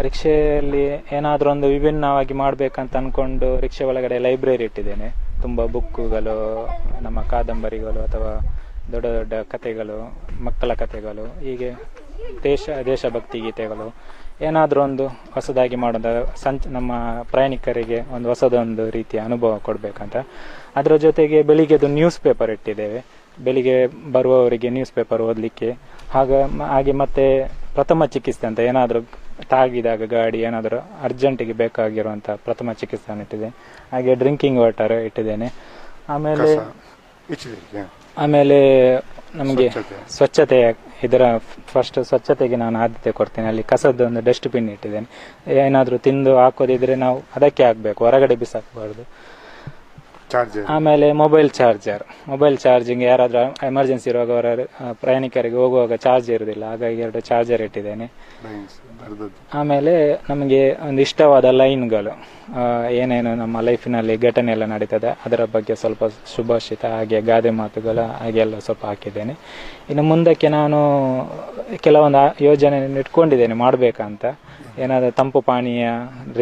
ರಿಕ್ಷೆಯಲ್ಲಿ ಏನಾದರೂ ಒಂದು ವಿಭಿನ್ನವಾಗಿ ಮಾಡಬೇಕಂತ ಅಂದ್ಕೊಂಡು ರಿಕ್ಷೆ ಒಳಗಡೆ ಲೈಬ್ರರಿ ಇಟ್ಟಿದ್ದೇನೆ. ತುಂಬ ಬುಕ್ಕುಗಳು, ನಮ್ಮ ಕಾದಂಬರಿಗಳು ಅಥವಾ ದೊಡ್ಡ ದೊಡ್ಡ ಕಥೆಗಳು, ಮಕ್ಕಳ ಕಥೆಗಳು, ಹೀಗೆ ದೇಶಭಕ್ತಿ ಗೀತೆಗಳು, ಏನಾದರೂ ಒಂದು ಹೊಸದಾಗಿ ಮಾಡೋದು ನಮ್ಮ ಪ್ರಯಾಣಿಕರಿಗೆ ಒಂದು ಹೊಸದೊಂದು ರೀತಿಯ ಅನುಭವ ಕೊಡಬೇಕಂತ. ಅದರ ಜೊತೆಗೆ ಬೆಳಿಗ್ಗೆದು ನ್ಯೂಸ್ ಪೇಪರ್ ಇಟ್ಟಿದ್ದೇವೆ. ಬೆಳಿಗ್ಗೆ ಬರುವವರಿಗೆ ನ್ಯೂಸ್ ಪೇಪರ್ ಓದಲಿಕ್ಕೆ. ಹಾಗೆ ಮತ್ತೆ ಪ್ರಥಮ ಚಿಕಿತ್ಸೆ ಅಂತ ಏನಾದರೂ ತಾಗಿದಾಗ ಗಾಡಿ ಏನಾದರೂ ಅರ್ಜೆಂಟಿಗೆ ಬೇಕಾಗಿರುವಂಥ ಪ್ರಥಮ ಚಿಕಿತ್ಸೆಯನ್ನು ಇಟ್ಟಿದೆ. ಹಾಗೆ ಡ್ರಿಂಕಿಂಗ್ ವಾಟರ್ ಇಟ್ಟಿದ್ದೇನೆ. ಆಮೇಲೆ ನಮಗೆ ಸ್ವಚ್ಛತೆ, ಇದರ ಫಸ್ಟ್ ಸ್ವಚ್ಛತೆಗೆ ನಾನು ಆದ್ಯತೆ ಕೊಡ್ತೇನೆ. ಅಲ್ಲಿ ಕಸದ ಒಂದು ಡಸ್ಟ್ಬಿನ್ ಇಟ್ಟಿದ್ದೇನೆ. ಏನಾದರೂ ತಿಂದು ಹಾಕೋದಿದ್ರೆ ನಾವು ಅದಕ್ಕೆ ಹಾಕಬೇಕು, ಹೊರಗಡೆ ಬಿಸಾಕಬಾರ್ದು. ಆಮೇಲೆ ಮೊಬೈಲ್ ಚಾರ್ಜಿಂಗ್, ಯಾರಾದ್ರೂ ಎಮರ್ಜೆನ್ಸಿ ಇರುವಾಗ ಅವರ ಪ್ರಯಾಣಿಕರಿಗೆ ಹೋಗುವಾಗ ಚಾರ್ಜ್ ಇರುವುದಿಲ್ಲ, ಹಾಗಾಗಿ 2 ಚಾರ್ಜರ್ ಇಟ್ಟಿದ್ದೇನೆ. ಆಮೇಲೆ ನಮಗೆ ಒಂದು ಇಷ್ಟವಾದ ಲೈನ್ಗಳು, ಏನೇನು ನಮ್ಮ ಲೈಫಿನಲ್ಲಿ ಘಟನೆ ಎಲ್ಲ ನಡೀತದೆ ಅದರ ಬಗ್ಗೆ ಸ್ವಲ್ಪ ಶುಭಾಷಿತ, ಹಾಗೆ ಗಾದೆ ಮಾತುಗಳು ಹಾಗೆಲ್ಲ ಸ್ವಲ್ಪ ಹಾಕಿದ್ದೇನೆ. ಇನ್ನು ಮುಂದಕ್ಕೆ ನಾನು ಕೆಲವೊಂದು ಯೋಜನೆ ಇಟ್ಕೊಂಡಿದ್ದೇನೆ ಮಾಡಬೇಕಂತ. ಏನಾದರೂ ತಂಪು ಪಾನೀಯ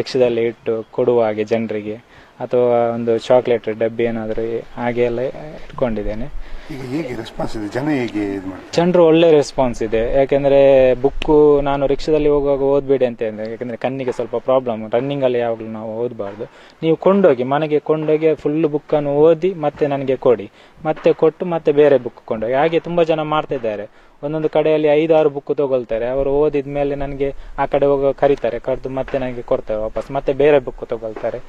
ರಿಕ್ಷಾದಲ್ಲಿ ಇಟ್ಟು ಕೊಡುವ ಹಾಗೆ ಜನರಿಗೆ, ಅಥವಾ ಒಂದು ಚಾಕ್ಲೇಟ್ ಡಬ್ಬಿ ಏನಾದರೂ ಹಾಗೆ ಎಲ್ಲ ಇಟ್ಕೊಂಡಿದ್ದೇನೆ. ಜನರು ಒಳ್ಳೆ ರೆಸ್ಪಾನ್ಸ್ ಇದೆ. ಯಾಕೆಂದ್ರೆ ಬುಕ್ಕು ನಾನು ರಿಕ್ಷಾದಲ್ಲಿ ಹೋಗುವಾಗ ಓದ್ಬೇಡಿ ಅಂತ ಹೇಳಿದೆ. ಯಾಕಂದ್ರೆ ಕಣ್ಣಿಗೆ ಸ್ವಲ್ಪ ಪ್ರಾಬ್ಲಮ್, ರನ್ನಿಂಗ್ ಅಲ್ಲಿ ಯಾವಾಗಲೂ ನಾವು ಓದಬಾರ್ದು. ನೀವು ಮನೆಗೆ ಕೊಂಡೋಗಿ ಫುಲ್ ಬುಕ್ಕನ್ನು ಓದಿ ಮತ್ತೆ ನನಗೆ ಕೊಡಿ, ಮತ್ತೆ ಕೊಟ್ಟು ಮತ್ತೆ ಬೇರೆ ಬುಕ್ ಕೊಂಡೋಗಿ. ಹಾಗೆ ತುಂಬಾ ಜನ ಮಾಡ್ತಿದ್ದಾರೆ. ಒಂದೊಂದು ಕಡೆಯಲ್ಲಿ 5-6 ಬುಕ್ ತಗೊಳ್ತಾರೆ. ಅವರು ಓದಿದ ಮೇಲೆ ನನಗೆ ಆ ಕಡೆ ಹೋಗೋ ಕರೀತಾರೆ, ಕರೆದು ಮತ್ತೆ ನನಗೆ ಕೊಡ್ತಾರೆ ವಾಪಸ್, ಮತ್ತೆ ಬೇರೆ ಬುಕ್ ತಗೊಳ್ತಾರೆ.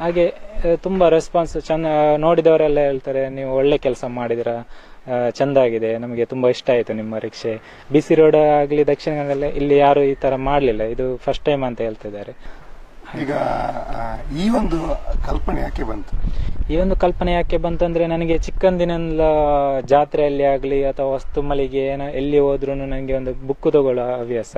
ಹಾಗೆ ತುಂಬಾ ರೆಸ್ಪಾನ್ಸ್ ನೋಡಿದವರೆಲ್ಲ ಹೇಳ್ತಾರೆ, ನೀವು ಒಳ್ಳೆ ಕೆಲಸ ಮಾಡಿದಿರ, ಚೆಂದಾಗಿದೆ, ನಮಗೆ ತುಂಬಾ ಇಷ್ಟ ಆಯ್ತು ನಿಮ್ಮ ರಿಕ್ಷೆ. BC ರೋಡ್ ಆಗ್ಲಿ ದಕ್ಷಿಣ ಕನ್ನಡ ಇಲ್ಲಿ ಯಾರು ಈ ತರ ಮಾಡ್ಲಿಲ್ಲ, ಇದು ಫಸ್ಟ್ ಟೈಮ್ ಅಂತ ಹೇಳ್ತಿದ್ದಾರೆ. ಈಗ ಈ ಒಂದು ಕಲ್ಪನೆ ಯಾಕೆ ಬಂತು ಅಂದ್ರೆ, ನನಗೆ ಚಿಕ್ಕಂದಿನೆಲ್ಲ ಜಾತ್ರೆಯಲ್ಲಿ ಆಗ್ಲಿ ಅಥವಾ ವಸ್ತು ಮಳಿಗೆ ಎಲ್ಲಿ ಹೋದ್ರೂ ನನಗೆ ಒಂದು ಬುಕ್ ತಗೊಳ್ಳೋ ಹವ್ಯಾಸ.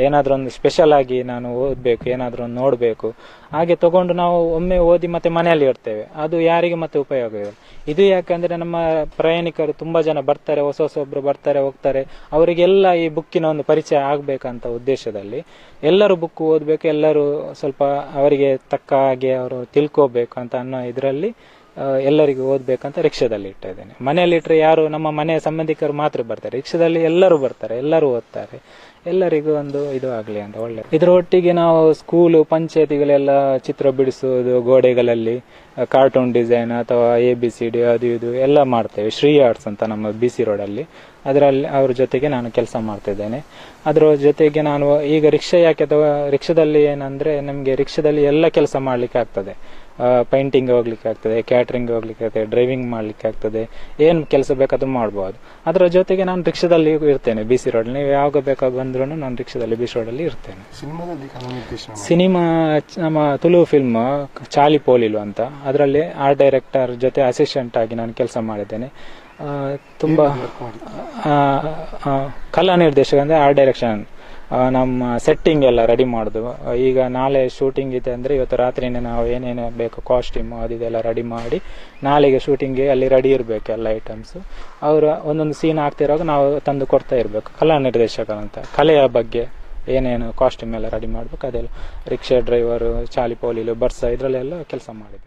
ಏನಾದ್ರೂ ಒಂದು ಸ್ಪೆಷಲ್ ಆಗಿ ನಾನು ಓದ್ಬೇಕು, ಏನಾದ್ರೂ ಒಂದು ನೋಡ್ಬೇಕು. ಹಾಗೆ ತಗೊಂಡು ನಾವು ಒಮ್ಮೆ ಓದಿ ಮತ್ತೆ ಮನೆಯಲ್ಲಿ ಇಡ್ತೇವೆ, ಅದು ಯಾರಿಗೆ ಮತ್ತೆ ಉಪಯೋಗ ಇಲ್ಲ. ಇದು ಯಾಕಂದ್ರೆ ನಮ್ಮ ಪ್ರಯಾಣಿಕರು ತುಂಬಾ ಜನ ಬರ್ತಾರೆ, ಹೊಸೊಬ್ರು ಬರ್ತಾರೆ ಹೋಗ್ತಾರೆ, ಅವರಿಗೆಲ್ಲ ಈ ಬುಕ್ಕಿನ ಒಂದು ಪರಿಚಯ ಆಗ್ಬೇಕಂತ ಉದ್ದೇಶದಲ್ಲಿ ಎಲ್ಲರೂ ಬುಕ್ ಓದ್ಬೇಕು, ಎಲ್ಲರೂ ಸ್ವಲ್ಪ ಅವರಿಗೆ ತಕ್ಕ ಹಾಗೆ ಅವರು ತಿಳ್ಕೋಬೇಕು ಅಂತ ಅನ್ನೋ ಇದರಲ್ಲಿ ಎಲ್ಲರಿಗೂ ಓದ್ಬೇಕಂತ ರಿಕ್ಷಾದಲ್ಲಿ ಇಡ್ತಾ ಇದ್ದೇನೆ. ಮನೆಯಲ್ಲಿ ಇಟ್ಟರೆ ಯಾರು ನಮ್ಮ ಮನೆಯ ಸಂಬಂಧಿಕರು ಮಾತ್ರ ಬರ್ತಾರೆ, ರಿಕ್ಷಾದಲ್ಲಿ ಎಲ್ಲರೂ ಬರ್ತಾರೆ, ಎಲ್ಲರೂ ಓದ್ತಾರೆ, ಎಲ್ಲರಿಗೂ ಒಂದು ಇದು ಆಗ್ಲಿ ಅಂತ ಒಳ್ಳೆ. ಇದರ ಒಟ್ಟಿಗೆ ನಾವು ಸ್ಕೂಲು ಪಂಚಾಯತಿಗಳೆಲ್ಲ ಚಿತ್ರ ಬಿಡಿಸುವುದು, ಗೋಡೆಗಳಲ್ಲಿ ಕಾರ್ಟೂನ್ ಡಿಸೈನ್ ಅಥವಾ ABCD ಅದು ಇದು ಎಲ್ಲ ಮಾಡ್ತೇವೆ. ಶ್ರೀ ಆರ್ಟ್ಸ್ ಅಂತ ನಮ್ಮ BC ರೋಡಲ್ಲಿ, ಅದರಲ್ಲಿ ಅವ್ರ ಜೊತೆಗೆ ನಾನು ಕೆಲಸ ಮಾಡ್ತಿದ್ದೇನೆ. ಅದರ ಜೊತೆಗೆ ನಾನು ಈಗ ರಿಕ್ಷಾ ಯಾಕೆ ಅಥವಾ ರಿಕ್ಷಾದಲ್ಲಿ ಏನಂದ್ರೆ ನಮಗೆ ರಿಕ್ಷಾದಲ್ಲಿ ಎಲ್ಲ ಕೆಲಸ ಮಾಡ್ಲಿಕ್ಕೆ ಆಗ್ತದೆ. ಪೈಂಟಿಂಗ್ ಹೋಗ್ಲಿಕ್ಕೆ ಆಗ್ತದೆ, ಕ್ಯಾಟ್ರಿಂಗ್ ಹೋಗ್ಲಿಕ್ಕೆ ಆಗ್ತದೆ, ಡ್ರೈವಿಂಗ್ ಮಾಡ್ಲಿಕ್ಕೆ ಆಗ್ತದೆ, ಏನ್ ಕೆಲಸ ಬೇಕಾದ್ರೂ ಮಾಡಬಹುದು. ಅದರ ಜೊತೆಗೆ ನಾನು ರಿಕ್ಷಾದಲ್ಲಿ ಇರ್ತೇನೆ BC ರೋಡ್. ನೀವು ಯಾವಾಗ ಬೇಕಾದ್ರೂ ಬಂದ್ರು ನಾನು ರಿಕ್ಷಾದಲ್ಲಿ BC ರೋಡಲ್ಲಿ ಇರ್ತೇನೆ. ಸಿನಿಮಾ ನಮ್ಮ ತುಳು ಫಿಲ್ಮ್ ಚಾಲಿ ಪೋಲಿಲು ಅಂತ, ಅದರಲ್ಲಿ ಆರ್ಟ್ ಡೈರೆಕ್ಟರ್ ಜೊತೆ ಅಸಿಸ್ಟೆಂಟ್ ಆಗಿ ನಾನು ಕೆಲಸ ಮಾಡಿದ್ದೇನೆ. ತುಂಬಾ ಕಲಾ ನಿರ್ದೇಶಕ ಅಂದ್ರೆ ಆರ್ಟ್ ಡೈರೆಕ್ಷನ್, ನಮ್ಮ ಸೆಟ್ಟಿಂಗ್ ಎಲ್ಲ ರೆಡಿ ಮಾಡುದು. ಈಗ ನಾಳೆ ಶೂಟಿಂಗ್ ಇದೆ ಅಂದ್ರೆ ಇವತ್ತು ರಾತ್ರಿನೇ ನಾವು ಏನೇನು ಬೇಕು ಕಾಸ್ಟ್ಯೂಮ್ ಅದೆಲ್ಲ ರೆಡಿ ಮಾಡಿ ನಾಳೆಗೆ ಶೂಟಿಂಗ್ಗೆ ಅಲ್ಲಿ ರೆಡಿ ಇರಬೇಕು ಎಲ್ಲ ಐಟಮ್ಸ್. ಅವರು ಒಂದೊಂದು ಸೀನ್ ಆಗ್ತಿರುವಾಗ ನಾವು ತಂದು ಕೊಡ್ತಾ ಇರಬೇಕು. ಕಲಾ ನಿರ್ದೇಶಕರಂತ ಕಲೆಯ ಬಗ್ಗೆ ಏನೇನು ಕಾಸ್ಟ್ಯೂಮ್ ಎಲ್ಲ ರೆಡಿ ಮಾಡ್ಬೇಕು ಅದೆಲ್ಲ ರಿಕ್ಷಾ ಡ್ರೈವರು, ಚಾಲಿ ಪೋಲಿಲು, ಬರ್ಸ ಇದ್ರಲ್ಲೆಲ್ಲ ಕೆಲಸ ಮಾಡಿದೆ.